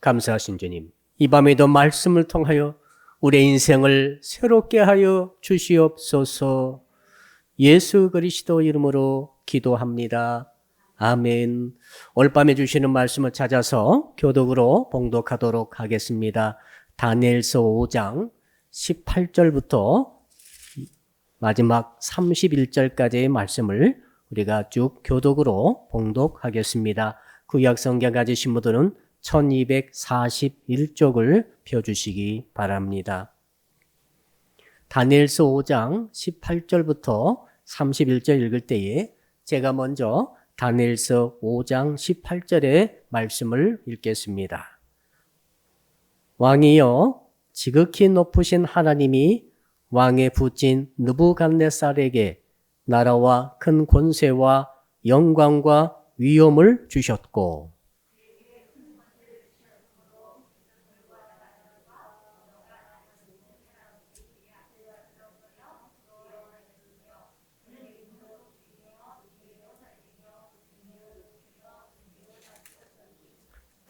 감사하신 주님, 이 밤에도 말씀을 통하여 우리의 인생을 새롭게 하여 주시옵소서. 예수 그리스도 이름으로 기도합니다. 아멘. 오늘 밤에 주시는 말씀을 찾아서 교독으로 봉독하도록 하겠습니다. 다니엘서 5장 18절부터 마지막 31절까지의 말씀을 우리가 쭉 교독으로 봉독하겠습니다. 구약 성경 가지신 분들은 1241쪽을 펴주시기 바랍니다. 다니엘서 5장 18절부터 31절 읽을 때에 제가 먼저 다니엘서 5장 18절의 말씀을 읽겠습니다. 왕이여, 지극히 높으신 하나님이 왕의 부친 느부갓네살에게 나라와 큰 권세와 영광과 위엄을 주셨고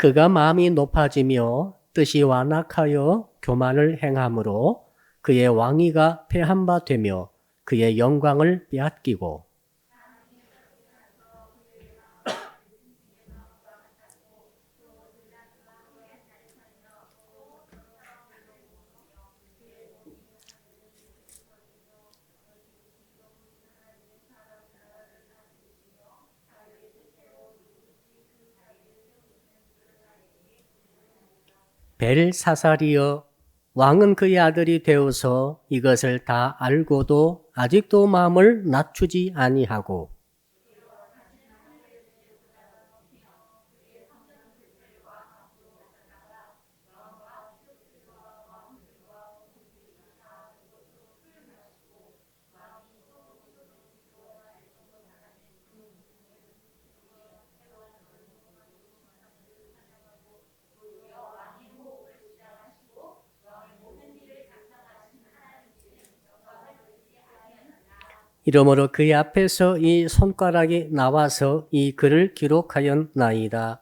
그가 마음이 높아지며 뜻이 완악하여 교만을 행함으로 그의 왕위가 패한 바 되며 그의 영광을 빼앗기고 벨사살이여, 왕은 그의 아들이 되어서 이것을 다 알고도 아직도 마음을 낮추지 아니하고 이러므로 그의 앞에서 이 손가락이 나와서 이 글을 기록하였나이다.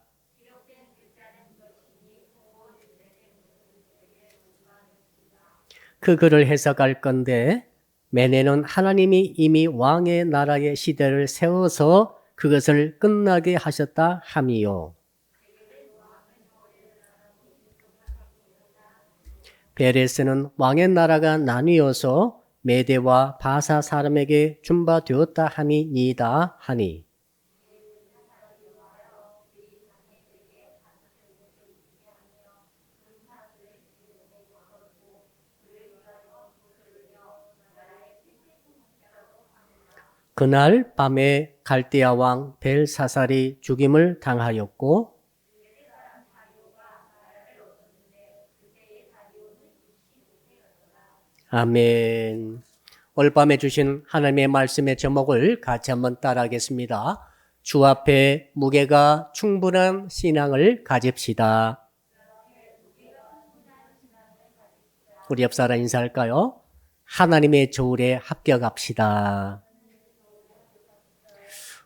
그 글을 해석할 건데, 메네는 하나님이 이미 왕의 나라의 시대를 세워서 그것을 끝나게 하셨다 함이요. 베레스는 왕의 나라가 나뉘어서 메대와 바사 사람에게 준바되었다 함이니이다 하니 그날 밤에 갈대아 왕 벨사살이 죽임을 당하였고 아멘. 오늘 밤에 주신 하나님의 말씀의 제목을 같이 한번 따라하겠습니다. 주 앞에 무게가 충분한 신앙을 가집시다. 우리 옆 사람 인사할까요? 하나님의 저울에 합격합시다.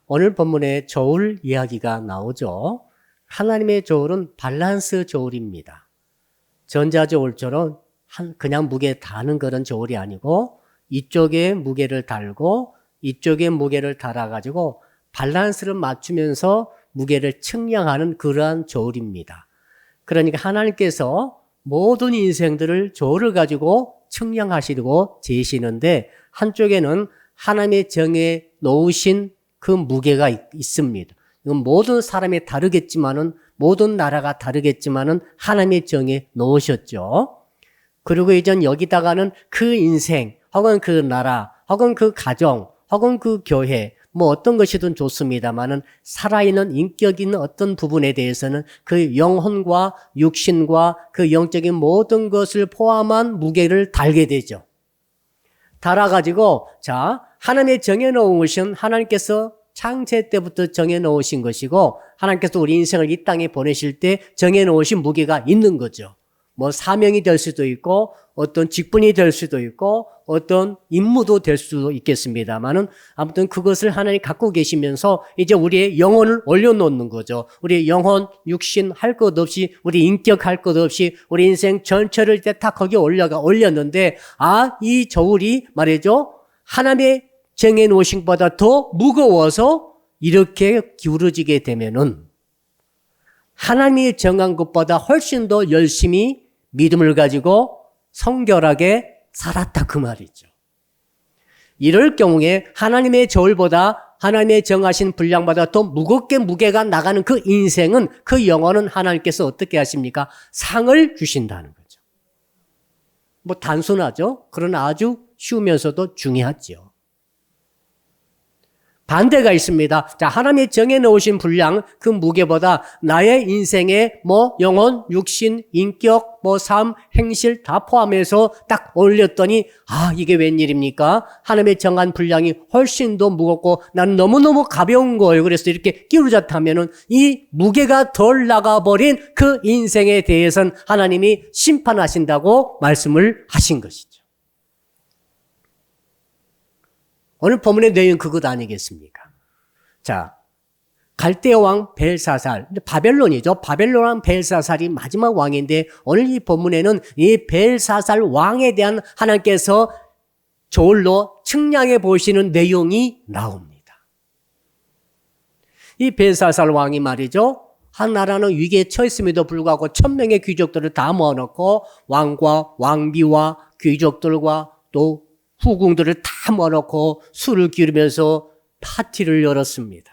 오늘 본문에 저울 이야기가 나오죠. 하나님의 저울은 밸런스 저울입니다. 전자저울처럼 그냥 무게 다는 그런 저울이 아니고 이쪽에 무게를 달고 이쪽에 무게를 달아가지고 밸런스를 맞추면서 무게를 측량하는 그러한 저울입니다. 그러니까 하나님께서 모든 인생들을 저울을 가지고 측량하시고 재시는데 한쪽에는 하나님의 정해 놓으신 그 무게가 있습니다. 이건 모든 사람이 다르겠지만은 모든 나라가 다르겠지만은 하나님의 정해 놓으셨죠. 그리고 이제 여기다가는 그 인생, 혹은 그 나라, 혹은 그 가정, 혹은 그 교회, 뭐 어떤 것이든 좋습니다만은 살아있는 인격 있는 어떤 부분에 대해서는 그 영혼과 육신과 그 영적인 모든 것을 포함한 무게를 달게 되죠. 달아가지고, 자, 하나님의 정해놓으신 하나님께서 창세 때부터 정해놓으신 것이고, 하나님께서 우리 인생을 이 땅에 보내실 때 정해놓으신 무게가 있는 거죠. 뭐 사명이 될 수도 있고 어떤 직분이 될 수도 있고 어떤 임무도 될 수도 있겠습니다만은 아무튼 그것을 하나님 갖고 계시면서 이제 우리의 영혼을 올려놓는 거죠. 우리 영혼, 육신 할 것 없이 우리 인격 할 것 없이 우리 인생 전체를 이제 다 거기에 올렸는데 이 저울이 말이죠. 하나님의 정해 놓으신 것보다 더 무거워서 이렇게 기울어지게 되면은 하나님이 정한 것보다 훨씬 더 열심히 믿음을 가지고 성결하게 살았다 그 말이죠. 이럴 경우에 하나님의 저울보다 하나님의 정하신 분량보다 더 무겁게 무게가 나가는 그 인생은 그 영혼은 하나님께서 어떻게 하십니까? 상을 주신다는 거죠. 뭐 단순하죠. 그러나 아주 쉬우면서도 중요하죠. 반대가 있습니다. 자, 하나님이 정해 놓으신 분량, 그 무게보다 나의 인생의 뭐 영혼, 육신, 인격, 뭐 삶, 행실 다 포함해서 딱 올렸더니 이게 웬일입니까? 하나님의 정한 분량이 훨씬 더 무겁고 나는 너무너무 가벼운 거예요. 그래서 이렇게 끼우자타면은 이 무게가 덜 나가버린 그 인생에 대해서는 하나님이 심판하신다고 말씀을 하신 것이죠. 오늘 본문의 내용은 그것 아니겠습니까? 자, 갈대아 왕 벨사살, 바벨론이죠. 바벨론 왕 벨사살이 마지막 왕인데 오늘 이 본문에는 이 벨사살 왕에 대한 하나님께서 저울로 측량해 보시는 내용이 나옵니다. 이 벨사살 왕이 말이죠. 한 나라는 위기에 처했음에도 불구하고 1000명의 귀족들을 다 모아놓고 왕과 왕비와 귀족들과 또 후궁들을 다 모아놓고 술을 기르면서 파티를 열었습니다.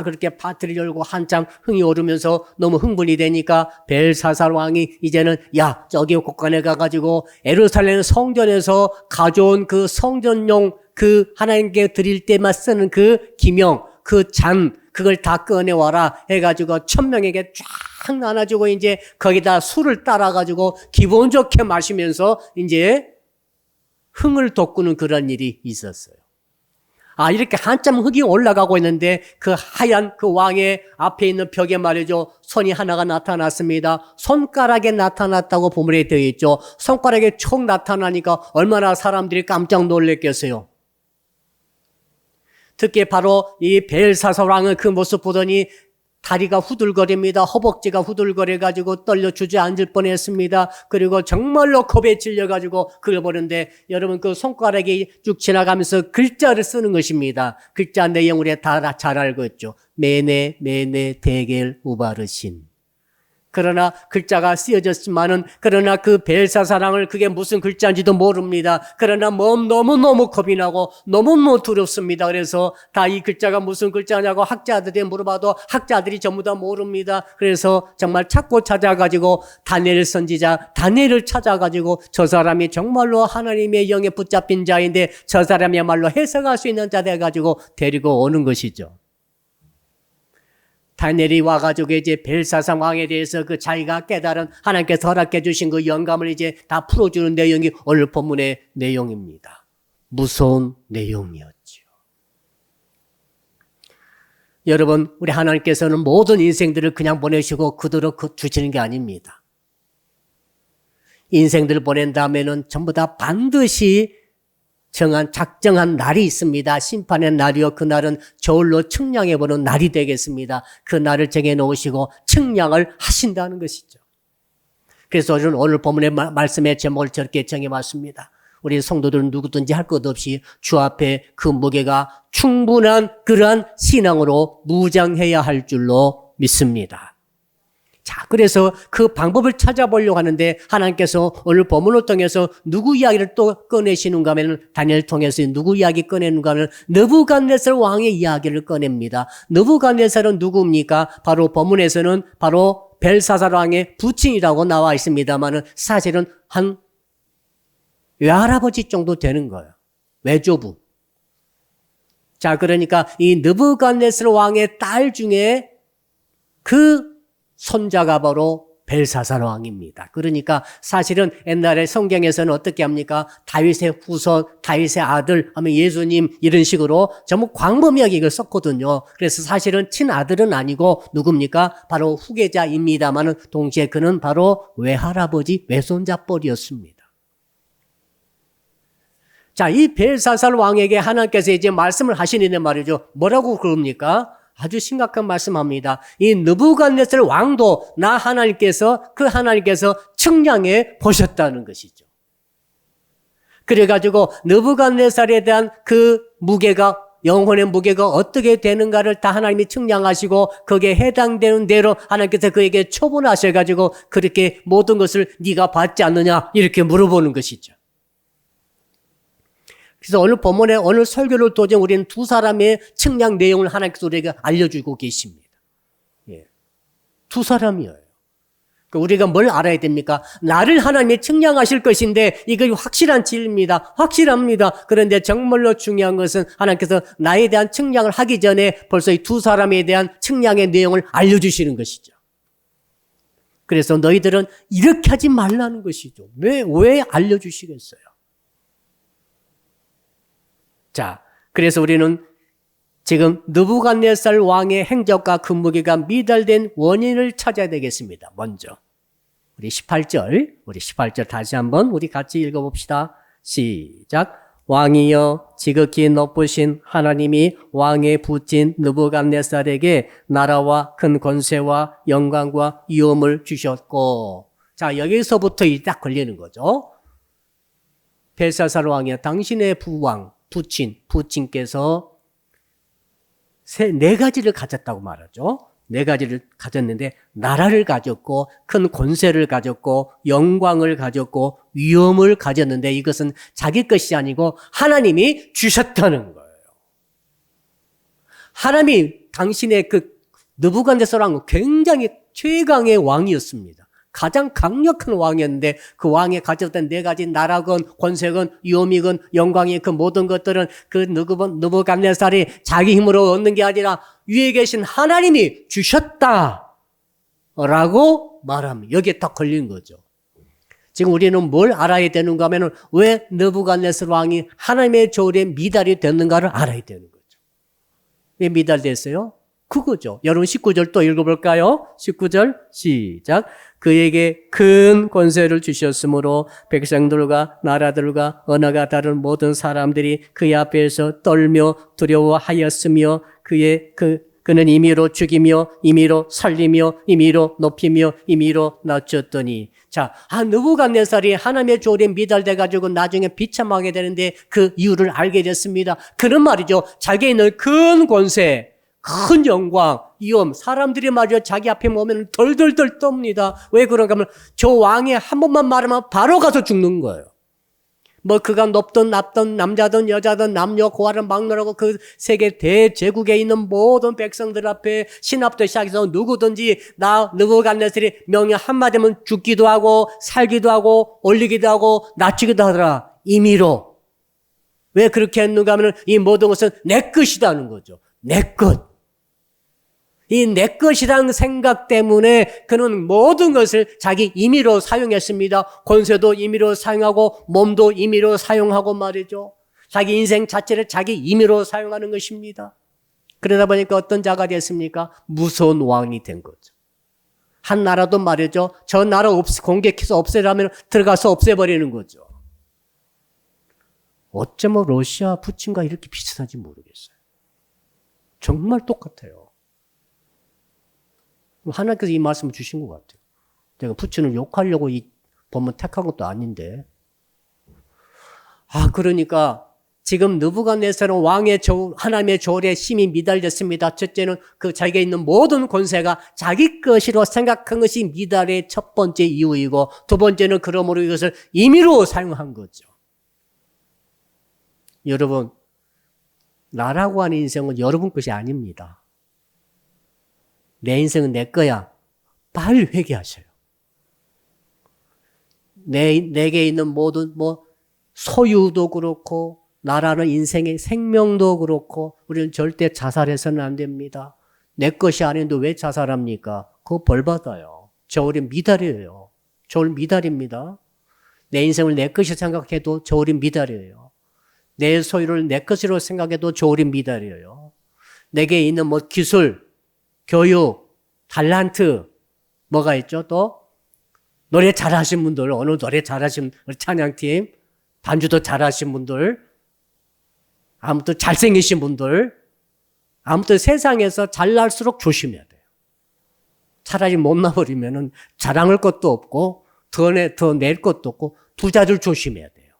그렇게 파티를 열고 한참 흥이 오르면서 너무 흥분이 되니까 벨사살 왕이 이제는 저기 곳간에 가가지고 예루살렘 성전에서 가져온 그 성전용 그 하나님께 드릴 때만 쓰는 그 기명, 그 잔, 그걸 다 꺼내와라 해가지고 1000명에게 쫙 나눠주고 이제 거기다 술을 따라가지고 기분 좋게 마시면서 이제 흥을 돋구는 그런 일이 있었어요. 이렇게 한참 흙이 올라가고 있는데 그 하얀 그 왕의 앞에 있는 벽에 말이죠. 손이 하나가 나타났습니다. 손가락에 나타났다고 본문에 되어 있죠. 손가락에 촉 나타나니까 얼마나 사람들이 깜짝 놀랐겠어요. 특히 바로 이 벨사살 왕은 그 모습 보더니 다리가 후들거립니다. 허벅지가 후들거려가지고 떨려 주저앉을 뻔했습니다. 그리고 정말로 겁에 질려가지고 그걸 보는데 여러분 그 손가락이 쭉 지나가면서 글자를 쓰는 것입니다. 글자 내용을 다 잘 알고 있죠. 메네 데겔 우바르신. 그러나 글자가 쓰여졌지만은 그러나 그 벨사사랑을 그게 무슨 글자인지도 모릅니다. 그러나 너무너무 겁이 나고 너무너무 두렵습니다. 그래서 다 이 글자가 무슨 글자냐고 학자들이 물어봐도 학자들이 전부 다 모릅니다. 그래서 정말 찾아가지고 다니엘 선지자 다니엘을 찾아가지고 저 사람이 정말로 하나님의 영에 붙잡힌 자인데 저 사람이야말로 해석할 수 있는 자 돼가지고 데리고 오는 것이죠. 다니엘이 와가지고 이제 벨사살 왕에 대해서 그 자기가 깨달은 하나님께서 허락해 주신 그 영감을 이제 다 풀어주는 내용이 오늘 본문의 내용입니다. 무서운 내용이었죠. 여러분, 우리 하나님께서는 모든 인생들을 그냥 보내시고 그대로 주시는 게 아닙니다. 인생들을 보낸 다음에는 전부 다 반드시 작정한 날이 있습니다. 심판의 날이요. 그날은 저울로 측량해보는 날이 되겠습니다. 그 날을 정해놓으시고 측량을 하신다는 것이죠. 그래서 저는 오늘 본문의 말씀의 제목을 저렇게 정해봤습니다. 우리 성도들은 누구든지 할 것 없이 주 앞에 그 무게가 충분한 그러한 신앙으로 무장해야 할 줄로 믿습니다. 자, 그래서 그 방법을 찾아보려고 하는데 하나님께서 오늘 본문을 통해서 누구 이야기를 또 꺼내시는가 하면 다니엘 통해서 누구 이야기 꺼내는가 하면 느부갓네살 왕의 이야기를 꺼냅니다. 느부갓네살은 누구입니까? 바로 본문에서는 바로 벨사살 왕의 부친이라고 나와 있습니다만은 사실은 한 외할아버지 정도 되는 거예요. 외조부. 자, 그러니까 이 느부갓네살 왕의 딸 중에 그 손자가 바로 벨사살 왕입니다. 그러니까 사실은 옛날에 성경에서는 어떻게 합니까? 다윗의 후손, 다윗의 아들, 하면 예수님 이런 식으로 전부 광범위하게 이걸 썼거든요. 그래서 사실은 친아들은 아니고 누굽니까? 바로 후계자입니다만은 동시에 그는 바로 외할아버지, 외손자뻘이었습니다. 자, 이 벨사살 왕에게 하나님께서 이제 말씀을 하시는데 말이죠. 뭐라고 그럽니까? 아주 심각한 말씀합니다. 이 느부갓네살 왕도 나 하나님께서 그 하나님께서 측량해 보셨다는 것이죠. 그래가지고 느부갓네살에 대한 그 무게가 영혼의 무게가 어떻게 되는가를 다 하나님이 측량하시고 거기에 해당되는 대로 하나님께서 그에게 처분하셔가지고 그렇게 모든 것을 네가 받지 않느냐 이렇게 물어보는 것이죠. 그래서 오늘 본문에 오늘 설교를 통해 우리는 두 사람의 측량 내용을 하나님께서 우리에게 알려주고 계십니다. 예. 두 사람이에요. 우리가 뭘 알아야 됩니까? 나를 하나님이 측량하실 것인데 이거 확실한 진리입니다. 확실합니다. 그런데 정말로 중요한 것은 하나님께서 나에 대한 측량을 하기 전에 벌써 이 두 사람에 대한 측량의 내용을 알려주시는 것이죠. 그래서 너희들은 이렇게 하지 말라는 것이죠. 왜 알려주시겠어요? 자, 그래서 우리는 지금 느부갓네살 왕의 행적과 그 무게가 미달된 원인을 찾아야 되겠습니다. 먼저 우리 18절 다시 한번 우리 같이 읽어봅시다. 시작. 왕이여 지극히 높으신 하나님이 왕에 붙인 느부갓네살에게 나라와 큰 권세와 영광과 위엄을 주셨고. 자, 여기서부터 딱 걸리는 거죠. 벨사살 왕이여 당신의 부친께서 네 가지를 가졌다고 말하죠. 네 가지를 가졌는데 나라를 가졌고 큰 권세를 가졌고 영광을 가졌고 위엄을 가졌는데 이것은 자기 것이 아니고 하나님이 주셨다는 거예요. 하나님이 당신의 그 느부갓네살 왕은 굉장히 최강의 왕이었습니다. 가장 강력한 왕이었는데 그 왕이 가졌던 네 가지 나라건 권세건 위엄이건 영광이 그 모든 것들은 그 느부갓네살이 자기 힘으로 얻는 게 아니라 위에 계신 하나님이 주셨다라고 말합니다. 여기에 딱 걸린 거죠. 지금 우리는 뭘 알아야 되는가 하면 왜 느부갓네살 왕이 하나님의 저울에 미달이 됐는가를 알아야 되는 거죠. 왜 미달됐어요? 그거죠. 여러분 19절 또 읽어볼까요? 19절 시작. 그에게 큰 권세를 주셨으므로 백성들과 나라들과 언어가 다른 모든 사람들이 그의 앞에서 떨며 두려워하였으며 그는 임의로 죽이며 임의로 살리며 임의로 높이며 임의로 낮췄더니. 자, 느부갓네살이 하나님의 조울에 미달돼가지고 나중에 비참하게 되는데 그 이유를 알게 됐습니다. 그런 말이죠. 자기에 있는 큰 권세, 큰 영광, 위엄, 사람들이 말이죠. 자기 앞에 오면 덜덜덜 떱니다. 왜 그런가 하면 저 왕이 한 번만 말하면 바로 가서 죽는 거예요. 뭐 그가 높든 낮든 남자든 여자든 남녀 고아든 막론하고 그 세계 대제국에 있는 모든 백성들 앞에 신하부터 시작해서 누구든지 나 느부갓네살이 명령 한마디면 죽기도 하고 살기도 하고 올리기도 하고 낮추기도 하더라. 임의로. 왜 그렇게 했는가 하면 이 모든 것은 내 것이라는 거죠. 내 것. 이 내 것이라는 생각 때문에 그는 모든 것을 자기 임의로 사용했습니다. 권세도 임의로 사용하고 몸도 임의로 사용하고 말이죠. 자기 인생 자체를 자기 임의로 사용하는 것입니다. 그러다 보니까 어떤 자가 됐습니까? 무서운 왕이 된 거죠. 한 나라도 말이죠. 저 나라 공격해서 없애라면 들어가서 없애버리는 거죠. 어쩌면 러시아 푸틴과 이렇게 비슷한지 모르겠어요. 정말 똑같아요. 하나님께서 이 말씀을 주신 것 같아요. 제가 푸틴을 욕하려고 이 본문 택한 것도 아닌데. 그러니까 지금 느부갓네살은 하나님의 조울에 심히 미달됐습니다. 첫째는 그 자기가 있는 모든 권세가 자기 것이라고 생각한 것이 미달의 첫 번째 이유이고, 두 번째는 그러므로 이것을 임의로 사용한 거죠. 여러분, 나라고 하는 인생은 여러분 것이 아닙니다. 내 인생은 내 거야. 빨리 회개하셔요. 내게 있는 모든 소유도 그렇고 나라는 인생의 생명도 그렇고 우리는 절대 자살해서는 안 됩니다. 내 것이 아닌데 왜 자살합니까? 그거 벌 받아요. 저울이 미달이에요. 저울 미달입니다. 내 인생을 내 것이 생각해도 저울이 미달이에요. 내 소유를 내 것으로 생각해도 저울이 미달이에요. 내게 있는 뭐 기술, 교육, 달란트, 뭐가 있죠? 또 노래 잘하신 분들, 어느 노래 잘하신 우리 찬양팀, 반주도 잘하신 분들, 아무튼 잘생기신 분들, 아무튼 세상에서 잘날수록 조심해야 돼요. 차라리 못나버리면은 자랑할 것도 없고 더 낼 것도 없고 부자들 조심해야 돼요.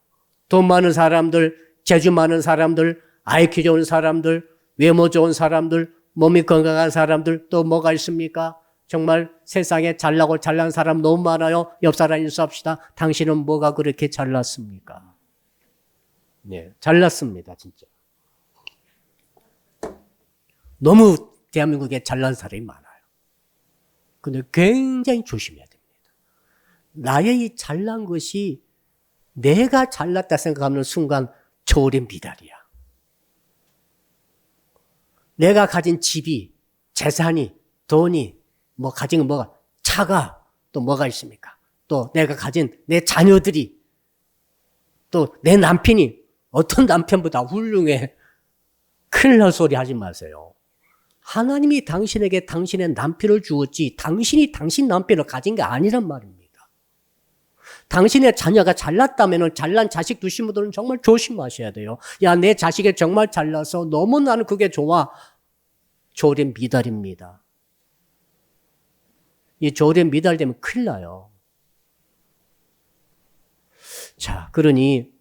돈 많은 사람들, 재주 많은 사람들, IQ 좋은 사람들, 외모 좋은 사람들, 몸이 건강한 사람들 또 뭐가 있습니까? 정말 세상에 잘나고 잘난 사람 너무 많아요. 옆 사람 인수합시다. 당신은 뭐가 그렇게 잘났습니까? 네, 잘났습니다, 진짜. 너무 대한민국에 잘난 사람이 많아요. 근데 굉장히 조심해야 됩니다. 나의 이 잘난 것이 내가 잘났다 생각하는 순간 저울의 미달이야. 내가 가진 집이, 재산이, 돈이, 뭐 가진 뭐가, 차가, 또 뭐가 있습니까? 또 내가 가진 내 자녀들이, 또 내 남편이 어떤 남편보다 훌륭해. 큰일 날 소리 하지 마세요. 하나님이 당신에게 당신의 남편을 주었지 당신이 당신 남편을 가진 게 아니란 말입니다. 당신의 자녀가 잘났다면 잘난 자식 두신 분들은 정말 조심하셔야 돼요. 야, 내 자식이 정말 잘나서 너무 나는 그게 좋아. 저울의 미달입니다. 이 저울의 미달되면 큰일 나요. 자, 그러니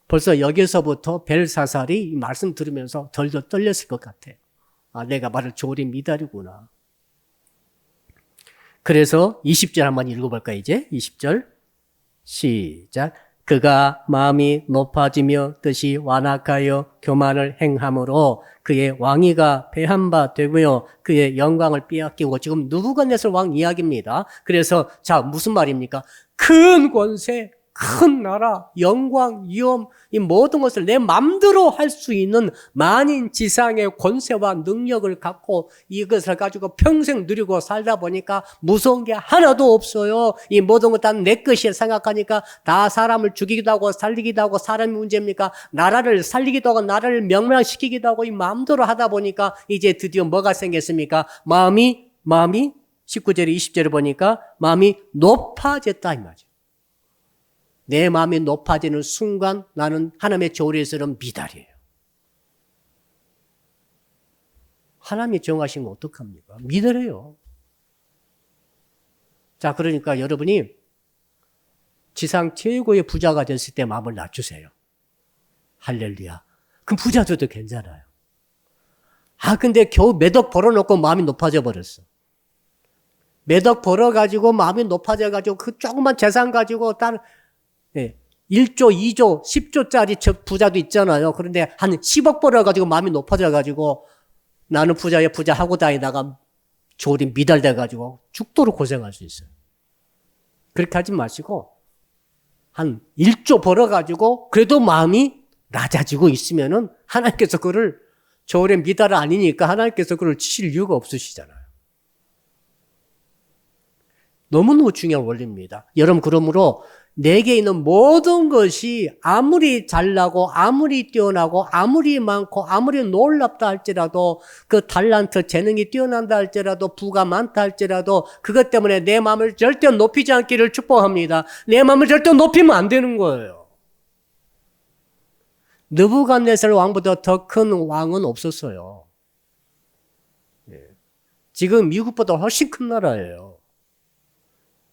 벌써 여기서부터 벨사살이 이 말씀 들으면서 덜덜 떨렸을 것 같아요. 아, 내가 말할 저울의 미달이구나. 그래서 20절 한번 읽어볼까 이제? 20절 시작. 그가 마음이 높아지며 뜻이 완악하여 교만을 행함으로 그의 왕위가 배한 바 되고요. 그의 영광을 빼앗기고 지금 느부갓네살 왕 이야기입니다. 그래서 자 무슨 말입니까? 큰 권세, 큰 나라, 영광, 위엄 이 모든 것을 내 맘대로 할 수 있는 만인 지상의 권세와 능력을 갖고 이것을 가지고 평생 누리고 살다 보니까 무서운 게 하나도 없어요. 이 모든 것 다 내 것이 생각하니까 다 사람을 죽이기도 하고 살리기도 하고 사람이 문제입니까? 나라를 살리기도 하고 나라를 명망시키기도 하고 이 마음대로 하다 보니까 이제 드디어 뭐가 생겼습니까? 마음이 19절에 20절에 보니까 마음이 높아졌다 이 말이죠. 내 마음이 높아지는 순간 나는 하나님의 저울에서는 미달이에요. 하나님이 정하신 거 어떡합니까? 미달이에요. 자, 그러니까 여러분이 지상 최고의 부자가 됐을 때 마음을 낮추세요. 할렐루야. 그럼 부자 돼도 괜찮아요. 아, 근데 겨우 몇 억 벌어놓고 마음이 높아져 버렸어. 몇 억 벌어가지고 마음이 높아져가지고 그 조그만 재산 가지고 다른 1조, 2조, 10조짜리 부자도 있잖아요. 그런데 한 10억 벌어가지고 마음이 높아져가지고 나는 부자야 부자 하고 다니다가 저울이 미달돼가지고 죽도록 고생할 수 있어요. 그렇게 하지 마시고 한 1조 벌어가지고 그래도 마음이 낮아지고 있으면은 하나님께서 그를 저울의 미달 아니니까 하나님께서 그를 치실 이유가 없으시잖아요. 너무너무 중요한 원리입니다. 여러분 그러므로 내게 있는 모든 것이 아무리 잘나고 아무리 뛰어나고 아무리 많고 아무리 놀랍다 할지라도 그 달란트 재능이 뛰어난다 할지라도 부가 많다 할지라도 그것 때문에 내 마음을 절대 높이지 않기를 축복합니다. 내 마음을 절대 높이면 안 되는 거예요. 느부갓네살 왕보다 더 큰 왕은 없었어요. 지금 미국보다 훨씬 큰 나라예요.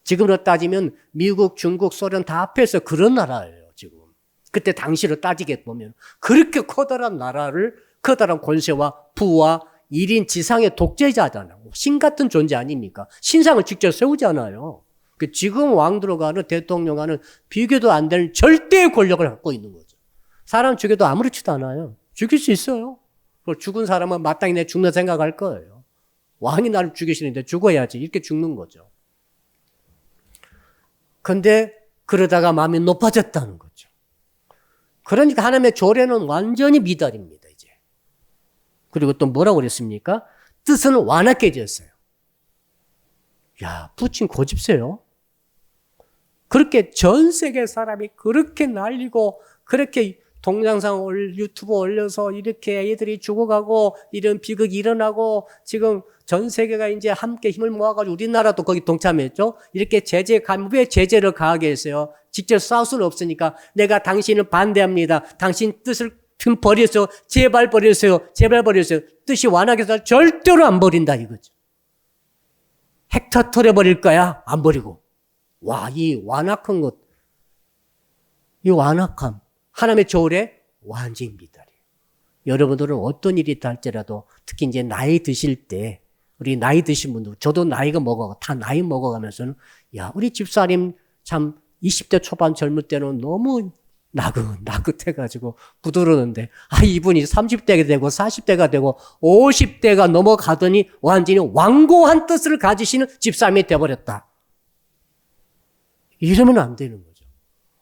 지금으로 따지면 미국, 중국, 소련 다 합해서 그런 나라예요, 지금. 그때 당시로 따지게 보면. 그렇게 커다란 나라를, 커다란 권세와 부와 1인 지상의 독재자잖아요. 신 같은 존재 아닙니까? 신상을 직접 세우잖아요. 지금 왕들어가는 대통령과는 비교도 안 되는 절대의 권력을 갖고 있는 거죠. 사람 죽여도 아무렇지도 않아요. 죽일 수 있어요. 죽은 사람은 마땅히 내 죽는 생각할 거예요. 왕이 나를 죽이시는데 죽어야지. 이렇게 죽는 거죠. 근데 그러다가 마음이 높아졌다는 거죠. 그러니까 하나님의 조례는 완전히 미달입니다, 이제. 그리고 또 뭐라고 그랬습니까? 뜻은 완악해졌어요. 야, 푸틴 고집세요. 그렇게 전 세계 사람이 그렇게 날리고 그렇게 동영상 유튜브 올려서 이렇게 애들이 죽어가고 이런 비극이 일어나고 지금 전 세계가 이제 함께 힘을 모아가지고 우리나라도 거기 동참했죠. 이렇게 왜 제재를 가하게 했어요? 직접 싸울 수는 없으니까 내가 당신을 반대합니다. 당신 뜻을 버렸어요. 제발 버렸어요. 제발 버렸어요. 뜻이 완화해서 절대로 안 버린다 이거죠. 핵 터뜨려버릴 거야? 안 버리고. 와, 이 완악한 것, 이 완악함. 하나님의 조울의 완전히 미달이에요. 여러분들은 어떤 일이 있다 할지라도 특히 이제 나이 드실 때, 우리 나이 드신 분들, 저도 나이가 먹어가, 다 나이 먹어가면서는, 야, 우리 집사님 참 20대 초반 젊을 때는 너무 나긋해가지고 부드러웠는데, 이분이 30대가 되고 40대가 되고 50대가 넘어가더니 완전히 완고한 뜻을 가지시는 집사람이 되어버렸다. 이러면 안 되는 거죠.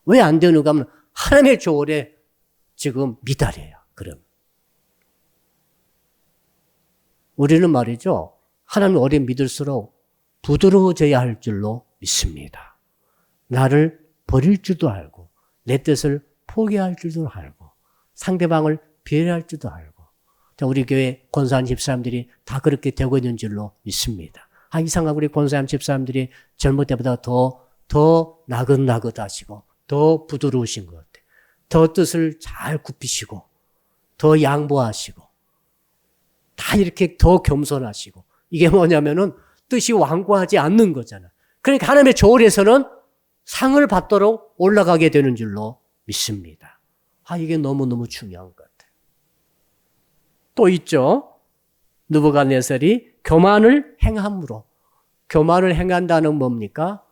왜 안 되는가 하면 하나님의 조울에 지금 미달이에요. 그럼 우리는 말이죠. 하나님 오래 믿을수록 부드러워져야 할 줄로 믿습니다. 나를 버릴 줄도 알고 내 뜻을 포기할 줄도 알고 상대방을 배려할 줄도 알고 우리 교회 권사님 집사람들이 다 그렇게 되고 있는 줄로 믿습니다. 이상하고 우리 권사님 집사람들이 젊을 때보다 더 나긋나긋하시고 더 부드러우신 것 같아요. 더 뜻을 잘 굽히시고 더 양보하시고 다 이렇게 더 겸손하시고 이게 뭐냐면은 뜻이 완고하지 않는 거잖아. 그러니까 하나님의 조울에서는 상을 받도록 올라가게 되는 줄로 믿습니다. 이게 너무너무 중요한 것 같아요. 또 있죠. 느부갓네살이 교만을 행함으로. 교만을 행한다는 뭡니까?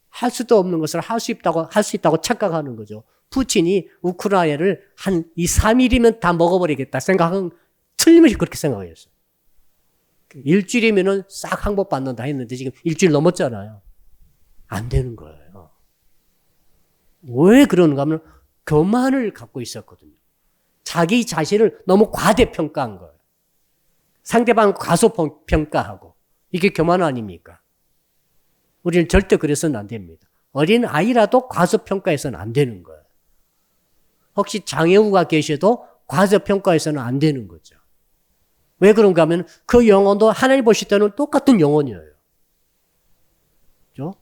할 수도 없는 것을 할 수 있다고 착각하는 거죠. 푸틴이 우크라이나를 한 2, 3일이면 다 먹어버리겠다 생각은 틀림없이 그렇게 생각했어요. 일주일이면은 싹 항복받는다 했는데 지금 일주일 넘었잖아요. 안 되는 거예요. 왜 그런가 하면 교만을 갖고 있었거든요. 자기 자신을 너무 과대평가한 거예요. 상대방 과소평가하고. 이게 교만 아닙니까? 우리는 절대 그래서는 안 됩니다. 어린 아이라도 과소평가해서는 안 되는 거예요. 혹시 장애우가 계셔도 과소평가해서는 안 되는 거죠. 왜 그런가 하면 그 영혼도 하나님 보실 때는 똑같은 영혼이에요. 그렇죠?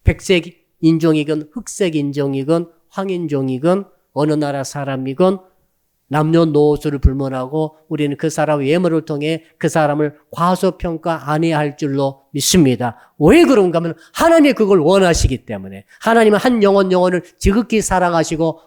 백색 인종이건 흑색 인종이건 황인종이건 어느 나라 사람이건 남녀노소를 불문하고 우리는 그 사람의 외모를 통해 그 사람을 과소평가 안 해야 할 줄로 믿습니다. 왜 그런가 하면 하나님이 그걸 원하시기 때문에 하나님은 한 영혼을 지극히 사랑하시고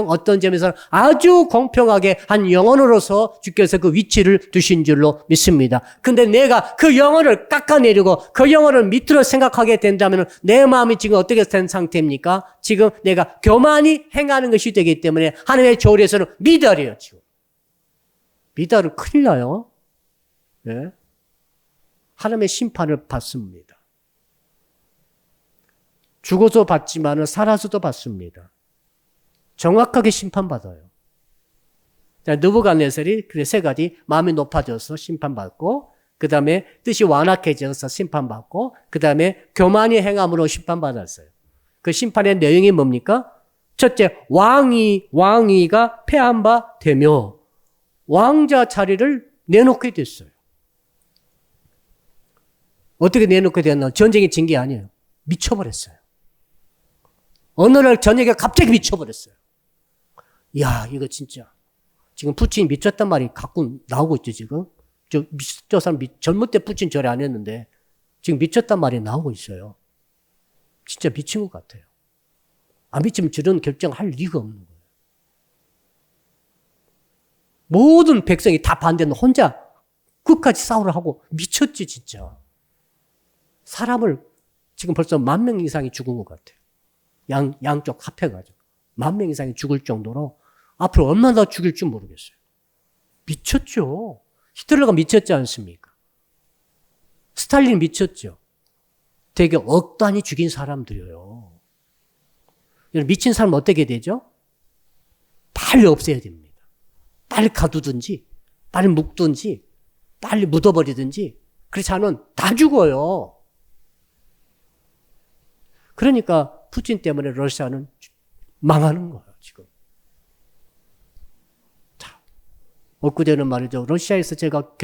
어떤 점에서는 아주 공평하게 한 영혼으로서 주께서 그 위치를 두신 줄로 믿습니다. 근데 내가 그 영혼을 깎아내리고 그 영혼을 밑으로 생각하게 된다면 내 마음이 지금 어떻게 된 상태입니까? 지금 내가 교만이 행하는 것이 되기 때문에 하나님의 조울에서는 미달이에요. 지금 미달은 큰일 나요. 네? 하나님의 심판을 받습니다. 죽어서 받지만은 살아서도 받습니다. 정확하게 심판받아요. 느부갓네살이 그래 세 가지 마음이 높아져서 심판받고 그 다음에 뜻이 완악해져서 심판받고 그 다음에 교만이 행함으로 심판받았어요. 그 심판의 내용이 뭡니까? 첫째, 왕위가 패한 바 되며 왕자 자리를 내놓게 됐어요. 어떻게 내놓게 됐나? 전쟁이 진 게 아니에요. 미쳐버렸어요. 어느 날 저녁에 갑자기 미쳐버렸어요. 이야, 이거 진짜. 지금 푸틴이 미쳤단 말이 가끔 나오고 있죠, 지금. 저 사람 젊을 때 푸틴 저래 안 했는데 지금 미쳤단 말이 나오고 있어요. 진짜 미친 것 같아요. 안 미치면 저런 결정할 리가 없는 거예요. 모든 백성이 다 반대는 혼자 끝까지 싸우려 하고 미쳤지, 진짜. 사람을 지금 벌써 10,000명 이상이 죽은 것 같아요. 양쪽 합해가지고. 10,000명 이상이 죽을 정도로 앞으로 얼마나 더 죽일지 모르겠어요. 미쳤죠. 히틀러가 미쳤지 않습니까? 스탈린 미쳤죠. 되게 억 단위 죽인 사람들이에요. 미친 사람 어떻게 되죠? 빨리 없애야 됩니다. 빨리 가두든지, 빨리 묶든지, 빨리 묻어버리든지, 그렇지 않으면 다 죽어요. 그러니까 푸틴 때문에 러시아는 망하는 거예요, 지금. 자, 엊그제는 말이죠. 러시아에서 제가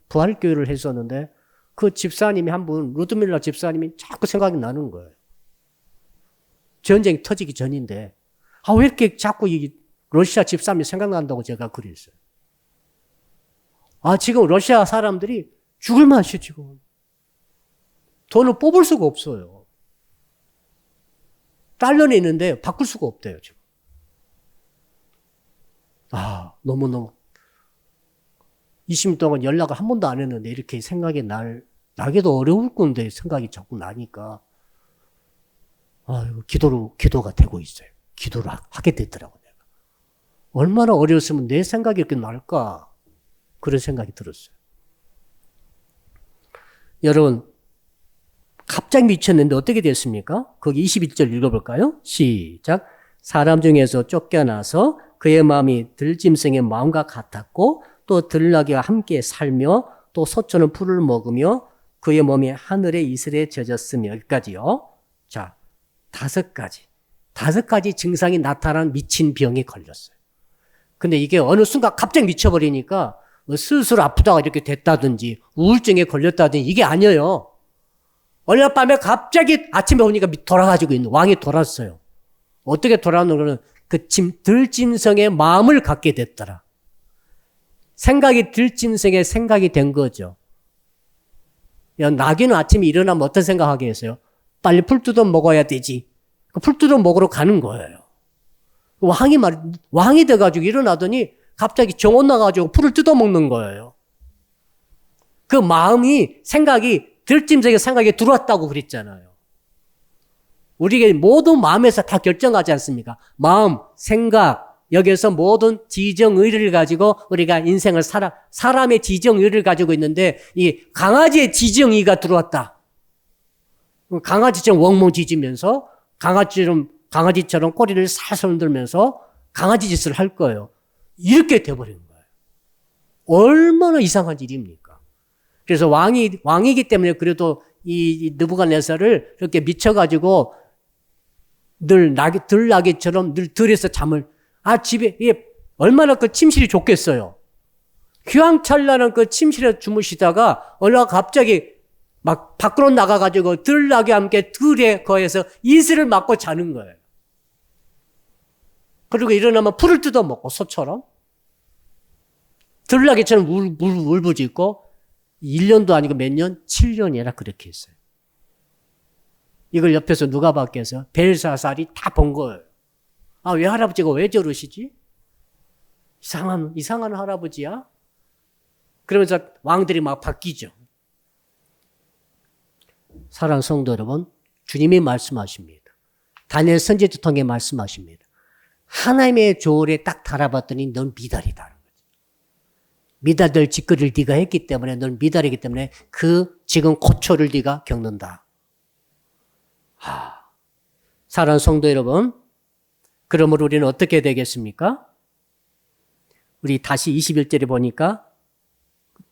부활교회를 했었는데 그 집사님이 한 분, 루드밀라 집사님이 자꾸 생각이 나는 거예요. 전쟁이 터지기 전인데, 왜 이렇게 자꾸 이 러시아 집사님이 생각난다고 제가 그랬어요. 지금 러시아 사람들이 죽을 맛이 지금. 돈을 뽑을 수가 없어요. 달러는 있는데 바꿀 수가 없대요, 지금. 너무너무. 20년 동안 연락을 한 번도 안 했는데 이렇게 생각이 나기도 어려울 건데 생각이 자꾸 나니까. 기도가 되고 있어요. 기도를 하게 됐더라고요. 내가. 얼마나 어려웠으면 내 생각이 이렇게 날까? 그런 생각이 들었어요. 여러분, 갑자기 미쳤는데 어떻게 됐습니까? 거기 21절 읽어볼까요? 시작. 사람 중에서 쫓겨나서 그의 마음이 들짐승의 마음과 같았고 또 들나귀와 함께 살며 또 소초는 풀을 먹으며 그의 몸이 하늘의 이슬에 젖었으며 여기까지요. 자, 5가지 증상이 나타난 미친 병에 걸렸어요. 근데 이게 어느 순간 갑자기 미쳐버리니까 스스로 아프다가 이렇게 됐다든지 우울증에 걸렸다든지 이게 아니에요. 어느 밤에 갑자기 아침에 오니까 돌아가지고 있는 왕이 돌았어요. 어떻게 돌아오는 그 들짐승의 마음을 갖게 됐더라. 생각이 들짐승의 생각이 된 거죠. 나귀는 아침에 일어나면 어떤 생각하게 했어요? 빨리 풀 뜯어 먹어야 되지. 풀 뜯어 먹으러 가는 거예요. 왕이 돼가지고 일어나더니 갑자기 정원 나가지고 풀을 뜯어 먹는 거예요. 그 마음이 들짐승의 생각이 들어왔다고 그랬잖아요. 우리에게 모든 마음에서 다 결정하지 않습니까? 마음, 생각, 여기에서 모든 지정의를 가지고 우리가 인생을 사람의 지정의를 가지고 있는데 이 강아지의 지정의가 들어왔다. 강아지처럼 웡웡 짖으면서 강아지처럼 꼬리를 살살 흔들면서 강아지 짓을 할 거예요. 이렇게 돼버린 거예요. 얼마나 이상한 일입니까? 그래서 왕이기 때문에 그래도 이 느부갓네살을 이렇게 미쳐가지고 늘 들나귀처럼 늘 들에서 잠을 집에 얼마나 그 침실이 좋겠어요. 휘황찬란한 그 침실에 주무시다가 얼마 갑자기 막 밖으로 나가가지고 들나귀와 함께 들에 거해서 이슬을 맞고 자는 거예요. 그리고 일어나면 풀을 뜯어 먹고 소처럼 들나귀처럼 울부짖고 1년도 아니고 몇 년? 7년이나 그렇게 했어요. 이걸 옆에서 누가 봤겠어요? 벨사살이 다 본 거예요. 왜 할아버지가 왜 저러시지? 이상한 할아버지야? 그러면서 왕들이 막 바뀌죠. 사랑하는 성도 여러분, 주님이 말씀하십니다. 다니엘 선지자 통해 말씀하십니다. 하나님의 조언에 딱 달아봤더니 넌 미달이다. 미달될 짓거리를 네가 했기 때문에 넌 미달이기 때문에 지금 고초를 네가 겪는다. 사랑하는 성도 여러분, 그러므로 우리는 어떻게 되겠습니까? 우리 다시 21절에 보니까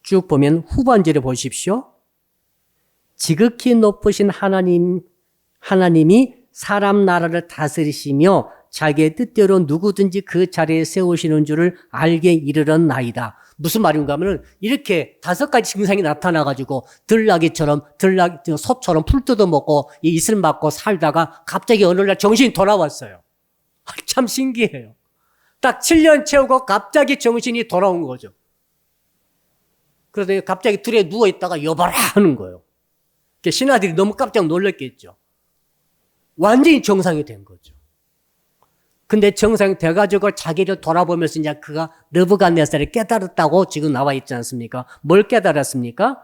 쭉 보면 후반절에 보십시오. 지극히 높으신 하나님이 사람 나라를 다스리시며 자기의 뜻대로 누구든지 그 자리에 세우시는 줄을 알게 이르렀나이다. 무슨 말인가 하면 이렇게 5가지 증상이 나타나가지고 소처럼 풀 뜯어먹고 이슬 맞고 살다가 갑자기 어느 날 정신이 돌아왔어요. 참 신기해요. 딱 7년 채우고 갑자기 정신이 돌아온 거죠. 그래서 갑자기 들에 누워있다가 여봐라 하는 거예요. 신하들이 너무 깜짝 놀랐겠죠. 완전히 정상이 된 거죠. 근데 정상이 돼가지고 자기를 돌아보면서 이제 그가 느부갓네살을 깨달았다고 지금 나와 있지 않습니까? 뭘 깨달았습니까?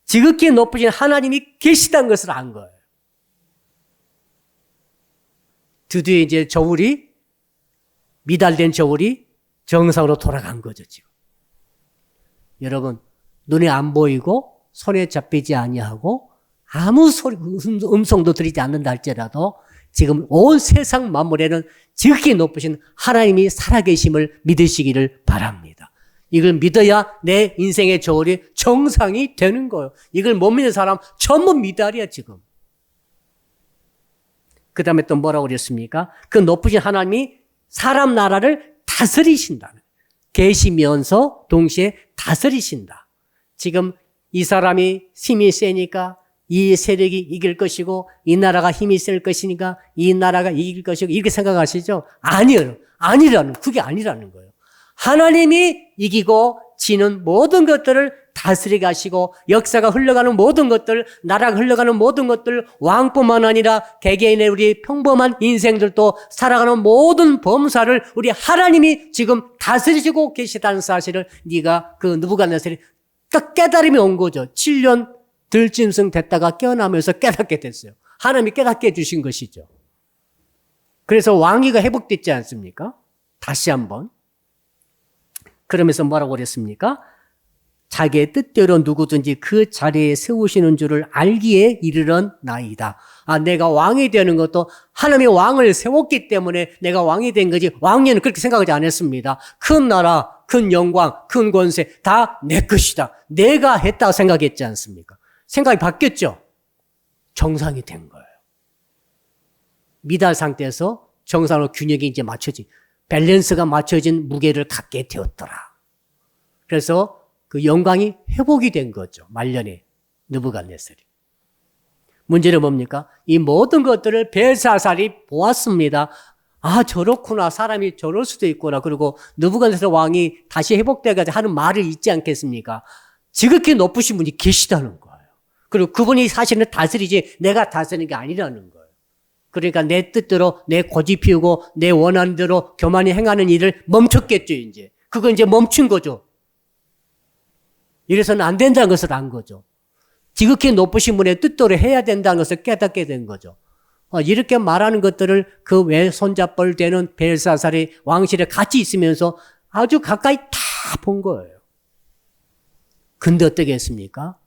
지극히 높으신 하나님이 계시다는 것을 안 거예요. 드디어 이제 미달된 저울이 정상으로 돌아간 거죠, 지금. 여러분, 눈에 안 보이고 손에 잡히지 아니하고 아무 음성도 들리지 않는다 할지라도 지금 온 세상 만물에는 지극히 높으신 하나님이 살아계심을 믿으시기를 바랍니다. 이걸 믿어야 내 인생의 저울이 정상이 되는 거예요. 이걸 못 믿는 사람 전부 미달이야, 지금. 그 다음에 또 뭐라고 그랬습니까? 그 높으신 하나님이 사람 나라를 다스리신다는, 계시면서 동시에 다스리신다. 지금 이 사람이 힘이 세니까 이 세력이 이길 것이고 이 나라가 힘이 셀 것이니까 이 나라가 이길 것이고 이렇게 생각하시죠? 아니에요. 그게 아니라는 거예요. 하나님이 이기고 지는 모든 것들을 다스리게 하시고 역사가 흘러가는 모든 것들, 나라가 흘러가는 모든 것들, 왕뿐만 아니라 개개인의 우리 평범한 인생들도 살아가는 모든 범사를 우리 하나님이 지금 다스리시고 계시다는 사실을 네가 그 느부갓네살이 딱 깨달음이 온 거죠. 7년 들짐승 됐다가 깨어나면서 깨닫게 됐어요. 하나님이 깨닫게 해주신 것이죠. 그래서 왕위가 회복됐지 않습니까? 다시 한번. 그러면서 뭐라고 그랬습니까? 자기의 뜻대로 누구든지 그 자리에 세우시는 줄을 알기에 이르는 나이다. 내가 왕이 되는 것도 하나님이 왕을 세웠기 때문에 내가 왕이 된 거지, 왕년은 그렇게 생각하지 않았습니다. 큰 나라, 큰 영광, 큰 권세 다 내 것이다. 내가 했다고 생각했지 않습니까? 생각이 바뀌었죠. 정상이 된 거예요. 미달 상태에서 정상으로 균형이 이제 맞춰진, 밸런스가 맞춰진 무게를 갖게 되었더라. 그래서 그 영광이 회복이 된 거죠. 말년에 느부갓네살이. 문제는 뭡니까? 이 모든 것들을 벨사살이 보았습니다. 저렇구나. 사람이 저럴 수도 있구나. 그리고 느부갓네살 왕이 다시 회복돼가지고 하는 말을 잊지 않겠습니까? 지극히 높으신 분이 계시다는 거예요. 그리고 그분이 사실은 다스리지 내가 다스리는 게 아니라는 거예요. 그러니까 내 뜻대로 내 고집 피우고 내 원하는 대로 교만히 행하는 일을 멈췄겠죠, 이제. 그거 이제 멈춘 거죠. 이래서는 안 된다는 것을 안 거죠. 지극히 높으신 분의 뜻대로 해야 된다는 것을 깨닫게 된 거죠. 이렇게 말하는 것들을 그 외손자뻘 되는 벨사살이 왕실에 같이 있으면서 아주 가까이 다 본 거예요. 근데 어떻게 했습니까?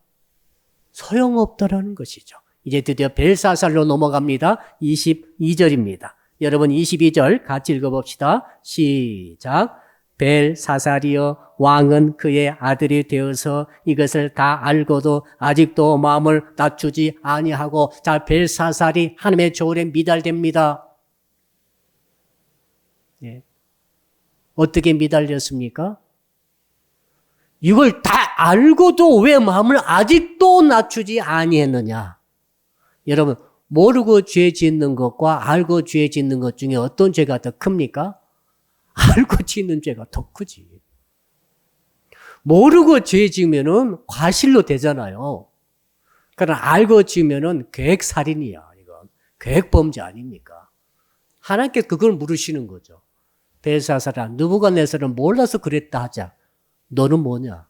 소용없더라는 것이죠. 이제 드디어 벨사살로 넘어갑니다. 22절입니다. 여러분 22절 같이 읽어봅시다. 시작. 벨사살이여, 왕은 그의 아들이 되어서 이것을 다 알고도 아직도 마음을 낮추지 아니하고. 자, 벨사살이 하나님의 조울에 미달됩니다. 예. 어떻게 미달렸습니까? 이걸 다 알고도 왜 마음을 아직도 낮추지 아니했느냐? 여러분, 모르고 죄 짓는 것과 알고 죄 짓는 것 중에 어떤 죄가 더 큽니까? 알고 짓는 죄가 더 크지. 모르고 죄 지으면은 과실로 되잖아요. 그러나 알고 지으면은 계획살인이야, 이건. 계획범죄 아닙니까? 하나님께서 그걸 물으시는 거죠. 벨사살아, 느부갓네살은 몰라서 그랬다 하자. 너는 뭐냐?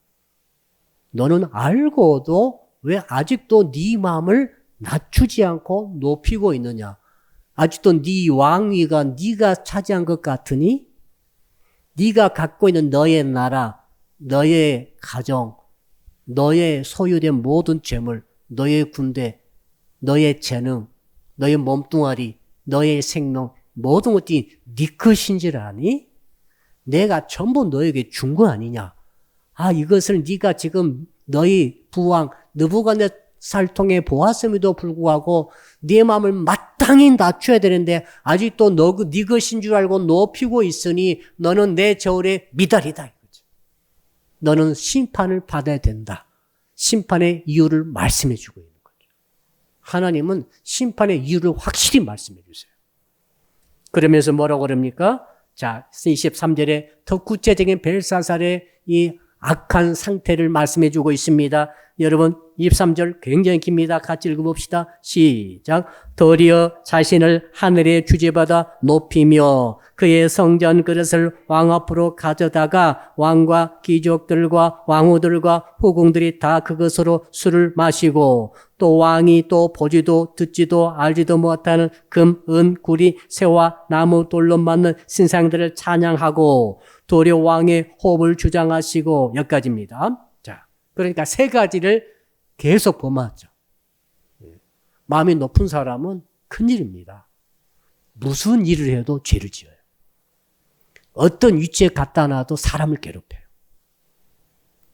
너는 알고도 왜 아직도 네 마음을 낮추지 않고 높이고 있느냐? 아직도 네 왕위가 네가 차지한 것 같으니? 네가 갖고 있는 너의 나라, 너의 가정, 너의 소유된 모든 재물, 너의 군대, 너의 재능, 너의 몸뚱아리, 너의 생명, 모든 것들이 네 것인 줄 아니? 내가 전부 너에게 준 거 아니냐? 이것을 네가 지금 너희 부왕 느부갓네살 통해 보았음에도 불구하고 네 마음을 마땅히 낮춰야 되는데 아직도 네 것인 줄 알고 높이고 있으니 너는 내 저울에 미달이다, 이거죠. 너는 심판을 받아야 된다. 심판의 이유를 말씀해 주고 있는 거죠. 하나님은 심판의 이유를 확실히 말씀해 주세요. 그러면서 뭐라고 그럽니까? 자, 23절에 더 구체적인 벨사살의 이 악한 상태를 말씀해 주고 있습니다. 여러분 23절 굉장히 깁니다. 같이 읽어봅시다. 시작. 도리어 자신을 하늘에 주제받아 높이며 그의 성전 그릇을 왕 앞으로 가져다가 왕과 귀족들과 왕후들과 후궁들이 다 그것으로 술을 마시고 또 왕이 또 보지도 듣지도 알지도 못하는 금, 은, 구리, 새와 나무 돌로 만든 신상들을 찬양하고 도리어 왕의 호흡을 주장하시고. 여기까지입니다. 자, 그러니까 세 가지를 계속 범하죠. 마음이 높은 사람은 큰일입니다. 무슨 일을 해도 죄를 지어요. 어떤 위치에 갖다 놔도 사람을 괴롭혀요.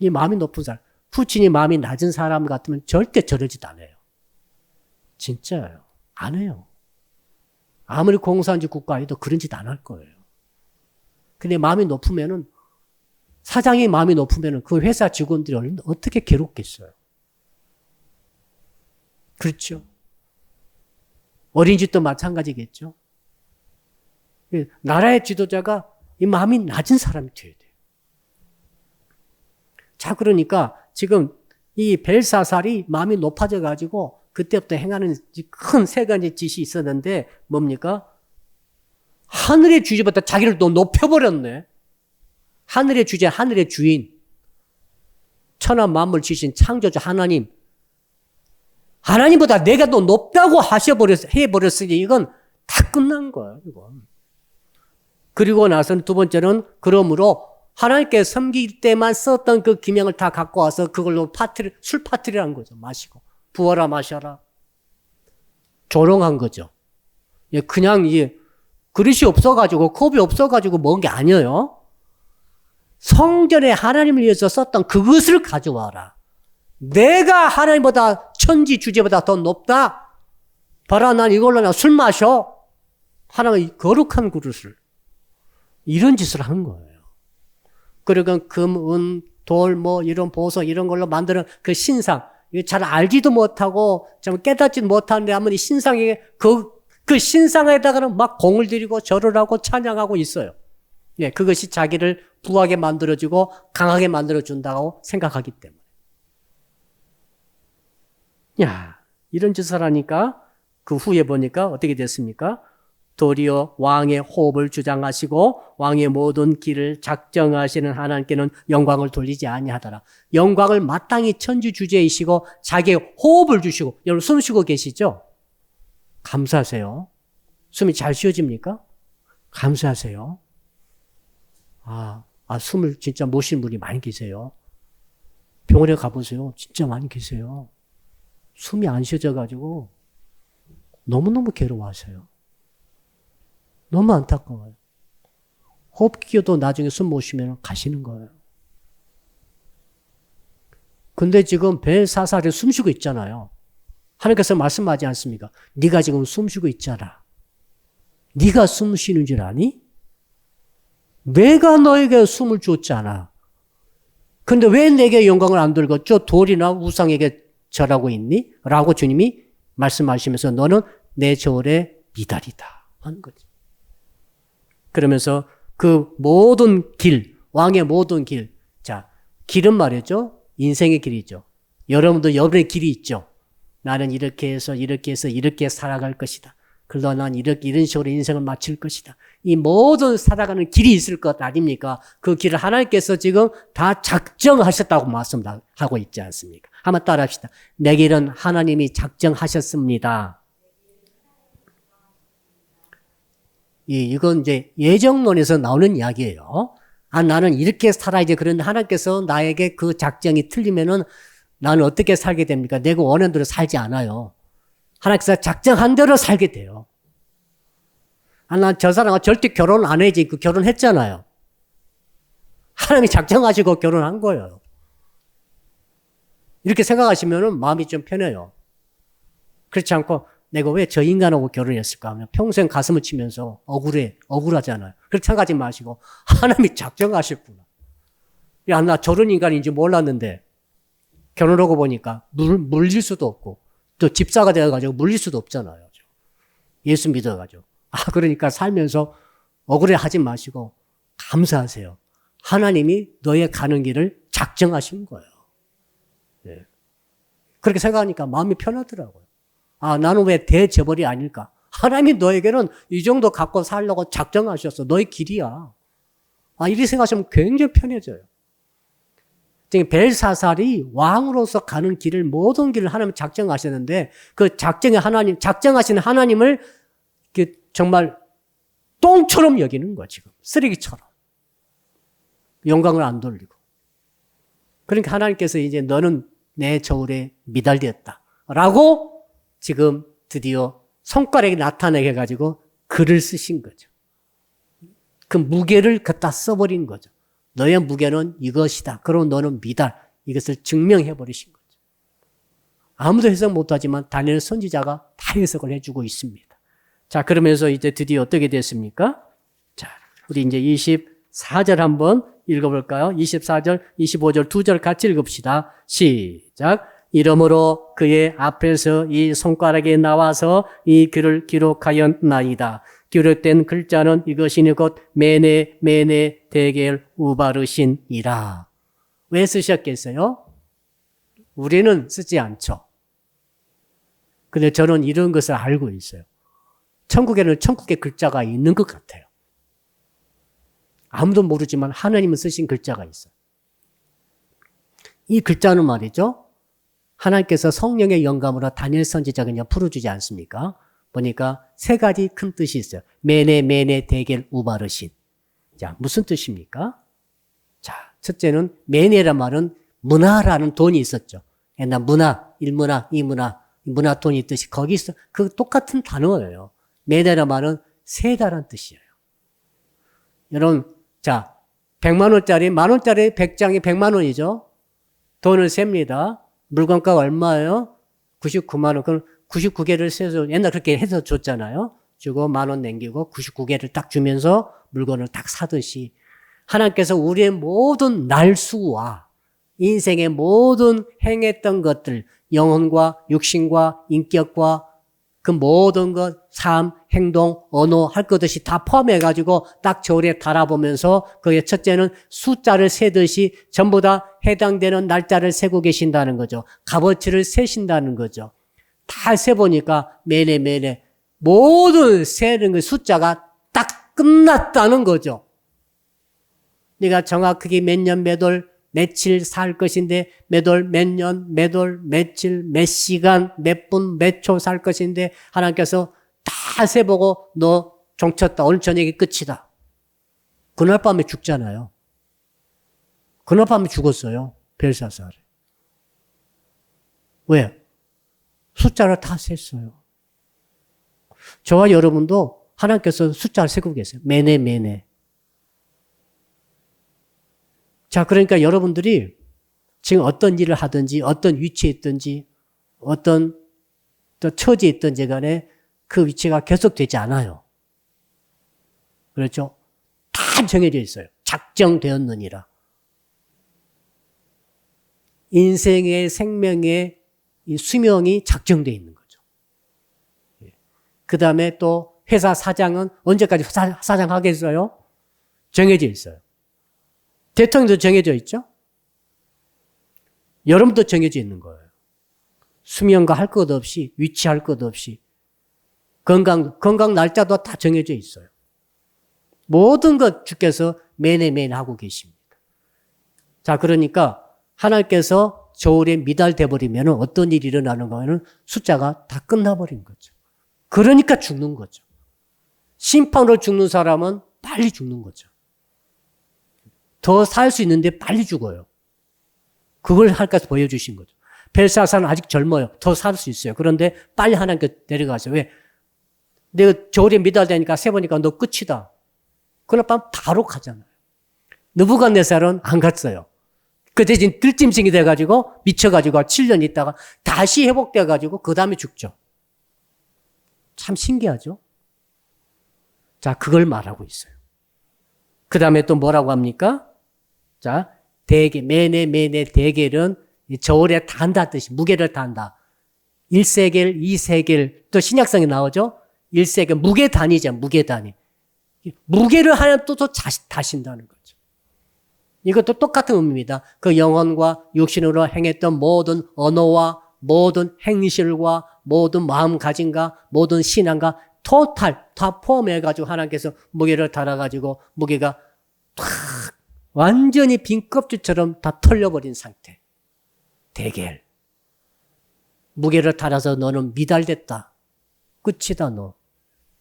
이 마음이 높은 사람, 푸틴이 마음이 낮은 사람 같으면 절대 저러지도 않아요. 진짜예요. 안 해요. 아무리 공산주의 국가에도 그런 짓 안 할 거예요. 근데 마음이 높으면은, 사장이 마음이 높으면은 그 회사 직원들이 어떻게 괴롭겠어요? 그렇죠. 어린이집도 마찬가지겠죠. 나라의 지도자가 이 마음이 낮은 사람이 돼야 돼요. 자, 그러니까 지금 이 벨사살이 마음이 높아져 가지고 그때부터 행하는 큰 세 가지 짓이 있었는데 뭡니까? 하늘의 주제보다 자기를 또 높여버렸네. 하늘의 주제, 하늘의 주인, 천하 만물 지신 창조주 하나님, 하나님보다 내가 더 높다고 해버렸으니 이건 다 끝난 거야, 이건. 그리고 나서는 두 번째는 그러므로 하나님께 섬길 때만 썼던 그 기명을 다 갖고 와서 그걸로 술 파티를 거죠. 마시고. 부어라 마셔라. 조롱한 거죠. 그냥 그릇이 없어가지고 컵이 없어가지고 먹은 게 아니에요. 성전에 하나님을 위해서 썼던 그것을 가져와라. 내가 하나님보다 천지 주제보다 더 높다. 봐라, 난 이걸로 나 술 마셔. 하나님의 거룩한 그릇을. 이런 짓을 하는 거예요. 그리고 금, 은, 돌, 이런 보석, 이런 걸로 만드는 그 신상. 잘 알지도 못하고, 좀 깨닫지도 못하는데, 아무리 신상에, 그 신상에다가는 막 공을 들이고 절을 하고 찬양하고 있어요. 예, 그것이 자기를 부하게 만들어주고 강하게 만들어준다고 생각하기 때문에. 야, 이런 짓을 하니까 그 후에 보니까 어떻게 됐습니까? 도리어 왕의 호흡을 주장하시고 왕의 모든 길을 작정하시는 하나님께는 영광을 돌리지 아니하더라. 영광을 마땅히 천지주제이시고 자기의 호흡을 주시고, 여러분 숨 쉬고 계시죠? 감사하세요. 숨이 잘 쉬어집니까? 감사하세요. 숨을 진짜 못 쉬는 분이 많이 계세요. 병원에 가보세요. 진짜 많이 계세요. 숨이 안 쉬어져가지고 너무너무 괴로워하세요. 너무 안타까워요. 호흡기도 나중에 숨 못 쉬면 가시는 거예요. 근데 지금 벨사살이 숨 쉬고 있잖아요. 하나님께서 말씀하지 않습니까? 네가 지금 숨 쉬고 있잖아. 네가 숨 쉬는 줄 아니? 내가 너에게 숨을 줬잖아. 근데 왜 내게 영광을 안 돌고 저 돌이나 우상에게 절하고 있니? 라고 주님이 말씀하시면서 너는 내 저울의 미달이다 하는 거지. 그러면서 그 모든 길, 왕의 모든 길. 자, 길은 말이죠. 인생의 길이죠. 여러분도 여러분의 길이 있죠. 나는 이렇게 해서 이렇게 살아갈 것이다. 그러다 난 이런 식으로 인생을 마칠 것이다. 이 모든 살아가는 길이 있을 것 아닙니까? 그 길을 하나님께서 지금 다 작정하셨다고 말씀하고 있지 않습니까? 한번 따라 합시다. 내 길은 하나님이 작정하셨습니다. 이건 이제 예정론에서 나오는 이야기예요. 나는 이렇게 살아야지. 그런데 하나님께서 나에게 그 작정이 틀리면은 나는 어떻게 살게 됩니까? 내가 원하는 대로 살지 않아요. 하나님께서 작정한 대로 살게 돼요. 난 저 사람과 절대 결혼 안 해야지. 그 결혼했잖아요. 하나님이 작정하시고 결혼한 거예요. 이렇게 생각하시면은 마음이 좀 편해요. 그렇지 않고 내가 왜 저 인간하고 결혼했을까 하면 평생 가슴을 치면서 억울하잖아요. 그렇게 생각하지 마시고 하나님이 작정하셨구나. 야, 나 저런 인간인지 몰랐는데 결혼하고 보니까 물릴 수도 없고 또 집사가 되어가지고 물릴 수도 없잖아요. 예수 믿어가지고. 그러니까 살면서 억울해하지 마시고 감사하세요. 하나님이 너의 가는 길을 작정하신 거예요. 네. 그렇게 생각하니까 마음이 편하더라고요. 나는 왜 대재벌이 아닐까? 하나님이 너에게는 이 정도 갖고 살려고 작정하셨어. 너의 길이야. 이렇게 생각하시면 굉장히 편해져요. 벨사살이 왕으로서 가는 길을, 모든 길을 하나님 작정하셨는데, 그 작정하신 하나님을 정말 똥처럼 여기는 거야, 지금. 쓰레기처럼. 영광을 안 돌리고. 그러니까 하나님께서 이제 너는 내 저울에 미달되었다. 라고 지금 드디어 손가락이 나타내게 해가지고 글을 쓰신 거죠. 그 무게를 갖다 써버린 거죠. 너의 무게는 이것이다. 그럼 너는 미달. 이것을 증명해버리신 거죠. 아무도 해석 못하지만 다니엘 선지자가 다 해석을 해주고 있습니다. 자, 그러면서 이제 드디어 어떻게 됐습니까? 자, 우리 이제 24절 한번 읽어볼까요? 24절, 25절 두 절 같이 읽읍시다. 시작. 이러므로 그의 앞에서 이 손가락에 나와서 이 글을 기록하였나이다. 기록된 글자는 이것이니 곧 메네 메네 데겔 우바르신이라. 왜 쓰셨겠어요? 우리는 쓰지 않죠. 근데 저는 이런 것을 알고 있어요. 천국에는 천국의 글자가 있는 것 같아요. 아무도 모르지만 하나님은 쓰신 글자가 있어요. 이 글자는 말이죠. 하나님께서 성령의 영감으로 다니엘 선지자가 그냥 풀어주지 않습니까? 보니까 세 가지 큰 뜻이 있어요. 메네 메네 데겔 우바르신. 자, 무슨 뜻입니까? 자, 첫째는 메네란 말은 문화라는 돈이 있었죠. 옛날 문화, 일문화, 이문화, 문화돈이 있듯이 거기서 그 똑같은 단어예요. 메네란 말은 세다란 뜻이에요. 여러분, 자, 100만 원짜리, 만 원짜리 100장이 100만 원이죠. 돈을 셉니다. 물건가가 얼마예요? 99만 원. 그럼 99개를 세서 옛날 그렇게 해서 줬잖아요. 주고 만 원 남기고 99개를 딱 주면서 물건을 딱 사듯이 하나님께서 우리의 모든 날수와 인생의 모든 행했던 것들, 영혼과 육신과 인격과 그 모든 것, 삶, 행동, 언어 할 것 없이 다 포함해가지고 딱 저울에 달아보면서 그게 첫째는 숫자를 세듯이 전부 다 해당되는 날짜를 세고 계신다는 거죠. 값어치를 세신다는 거죠. 다 세보니까 매네 모든 세는 그 숫자가 딱 끝났다는 거죠. 네가 정확하게 몇 년 몇 월 며칠 살 것인데 몇 월 몇 년 몇 월 며칠 몇 시간 몇 분 몇 초 살 것인데 하나님께서 다 세보고 너 종쳤다. 오늘 저녁이 끝이다. 그날 밤에 죽잖아요. 그날 밤에 죽었어요. 벨사살에. 왜? 숫자를 다 셌어요. 저와 여러분도 하나님께서 숫자를 세고 계세요. 매네. 자, 그러니까 여러분들이 지금 어떤 일을 하든지 어떤 위치에 있든지 어떤 또 처지에 있든지 간에 그 위치가 계속되지 않아요. 그렇죠? 다 정해져 있어요. 작정되었느니라. 인생의 생명의 이 수명이 작정되어 있는 거죠. 그 다음에 또 회사 사장은 언제까지 사장 하겠어요? 정해져 있어요. 대통령도 정해져 있죠? 여러분도 정해져 있는 거예요. 수명과 할 것 없이, 위치할 것 없이, 건강 날짜도 다 정해져 있어요. 모든 것 주께서 매네 하고 계십니다. 자, 그러니까 하나님께서 저울에 미달돼 버리면 어떤 일이 일어나는 거는 숫자가 다 끝나버린 거죠. 그러니까 죽는 거죠. 심판으로 죽는 사람은 빨리 죽는 거죠. 더 살 수 있는데 빨리 죽어요. 그걸 하나님께서 보여주신 거죠. 벨사살은 아직 젊어요. 더 살 수 있어요. 그런데 빨리 하나님께 내려가세요. 왜? 내가 저울에 미달되니까 세보니까 너 끝이다. 그날 밤 바로 가잖아요. 느부갓네살은 안 갔어요. 그 대신 들짐승이 돼가지고 미쳐가지고 7년 있다가 다시 회복돼가지고 그 다음에 죽죠. 참 신기하죠? 자, 그걸 말하고 있어요. 그 다음에 또 뭐라고 합니까? 자, 대겔, 매네 대겔은 저울에 단다 뜻이 무게를 단다. 1세겔, 2세겔, 또 신약성에 나오죠? 1세겔, 무게단이죠, 무게단이. 무게를 하나님 또 다신다는 거죠. 이것도 똑같은 의미입니다. 그 영혼과 육신으로 행했던 모든 언어와 모든 행실과 모든 마음가짐과 모든 신앙과 토탈 다 포함해가지고 하나님께서 무게를 달아가지고 무게가 탁 완전히 빈 껍질처럼 다 털려버린 상태. 대겔. 무게를 달아서 너는 미달됐다. 끝이다 너.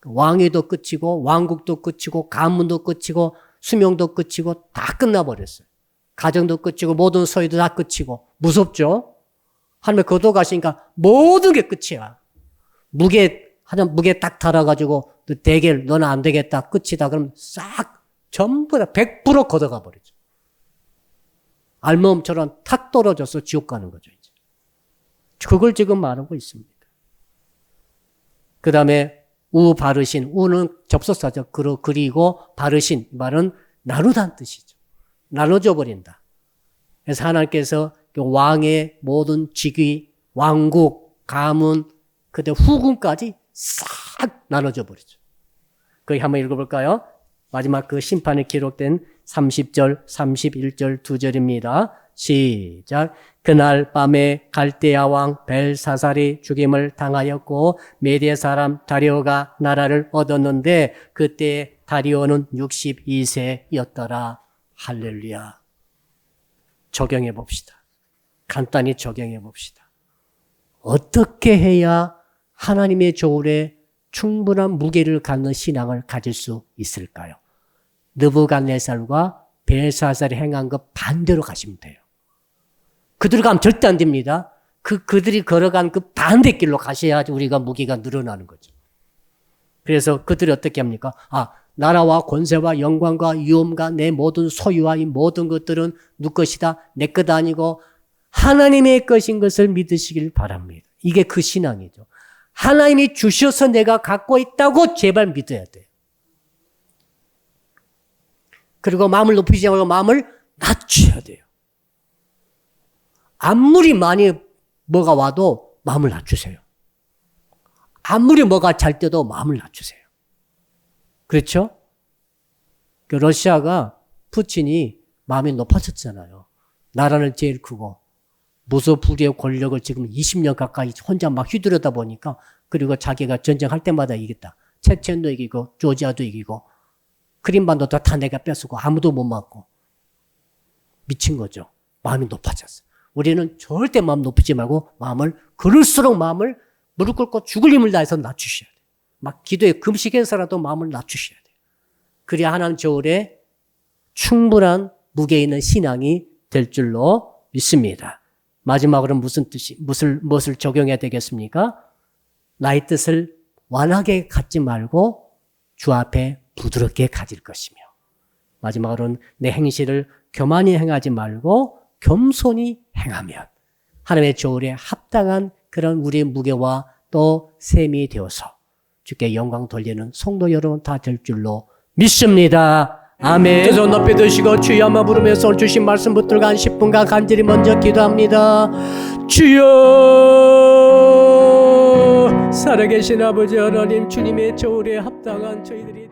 왕위도 끝이고 왕국도 끝이고 가문도 끝이고 수명도 끝이고 다 끝나버렸어요. 가정도 끝이고 모든 소유도 다 끝이고 무섭죠? 하나님의 거둬 가시니까 모든 게 끝이야. 무게 딱 달아가지고 대겔 너는 안 되겠다 끝이다. 그럼 싹 전부 다 100% 걷어가 버리죠. 알몸처럼 탁 떨어져서 지옥 가는 거죠. 이제. 그걸 지금 말하고 있습니다. 그 다음에 우 바르신, 우는 접속사죠. 그리고 바르신, 이 말은 나누다는 뜻이죠. 나눠줘 버린다. 그래서 하나님께서 왕의 모든 직위, 왕국, 가문, 그때 후궁까지 싹 나눠줘 버리죠. 거기 한번 읽어볼까요? 마지막 그 심판에 기록된 30절, 31절 두 절입니다. 시작. 그날 밤에 갈대아 왕 벨사살이 죽임을 당하였고 메대 사람 다리오가 나라를 얻었는데 그때 다리오는 62세였더라. 할렐루야. 적용해 봅시다. 간단히 적용해 봅시다. 어떻게 해야 하나님의 저울에 충분한 무게를 갖는 신앙을 가질 수 있을까요? 느부갓네살과 벨사살이 행한 것 반대로 가시면 돼요. 그들이 가면 절대 안 됩니다. 그들이 걸어간 그 반대길로 가셔야지 우리가 무게가 늘어나는 거죠. 그래서 그들이 어떻게 합니까? 나라와 권세와 영광과 위엄과 내 모든 소유와 이 모든 것들은 누구 것이다? 내 것 아니고 하나님의 것인 것을 믿으시길 바랍니다. 이게 그 신앙이죠. 하나님이 주셔서 내가 갖고 있다고 제발 믿어야 돼요. 그리고 마음을 높이지 말고 마음을 낮춰야 돼요. 아무리 많이 뭐가 와도 마음을 낮추세요. 아무리 뭐가 잘 때도 마음을 낮추세요. 그렇죠? 러시아가 푸틴이 마음이 높아졌잖아요. 나라는 제일 크고 무소불위의 권력을 지금 20년 가까이 혼자 막 휘두르다 보니까 그리고 자기가 전쟁할 때마다 이겼다. 체첸도 이기고 조지아도 이기고 크림반도도 다 내가 뺏고 아무도 못 막고 미친 거죠. 마음이 높아졌어. 우리는 절대 마음 높이지 말고 그럴수록 마음을 무릎 꿇고 죽을 힘을 다해서 낮추셔야 돼요. 막 기도에 금식해서라도 마음을 낮추셔야 돼요. 그래야 하나님 저울에 충분한 무게 있는 신앙이 될 줄로 믿습니다. 마지막으로 무엇을 적용해야 되겠습니까? 나의 뜻을 완하게 갖지 말고 주 앞에 부드럽게 가질 것이며 마지막으로는 내 행실을 교만히 행하지 말고 겸손히 행하면 하나님의 저울에 합당한 그런 우리의 무게와 또 셈이 되어서 주께 영광 돌리는 성도 여러분 다 될 줄로 믿습니다. 아멘. 두 손 높이 드시고 주여 한번 부르면서 오늘 주신 말씀 붙들고 한 10분간 간절히 먼저 기도합니다. 주여 살아계신 아버지 하나님 주님의 저울에 합당한 저희들이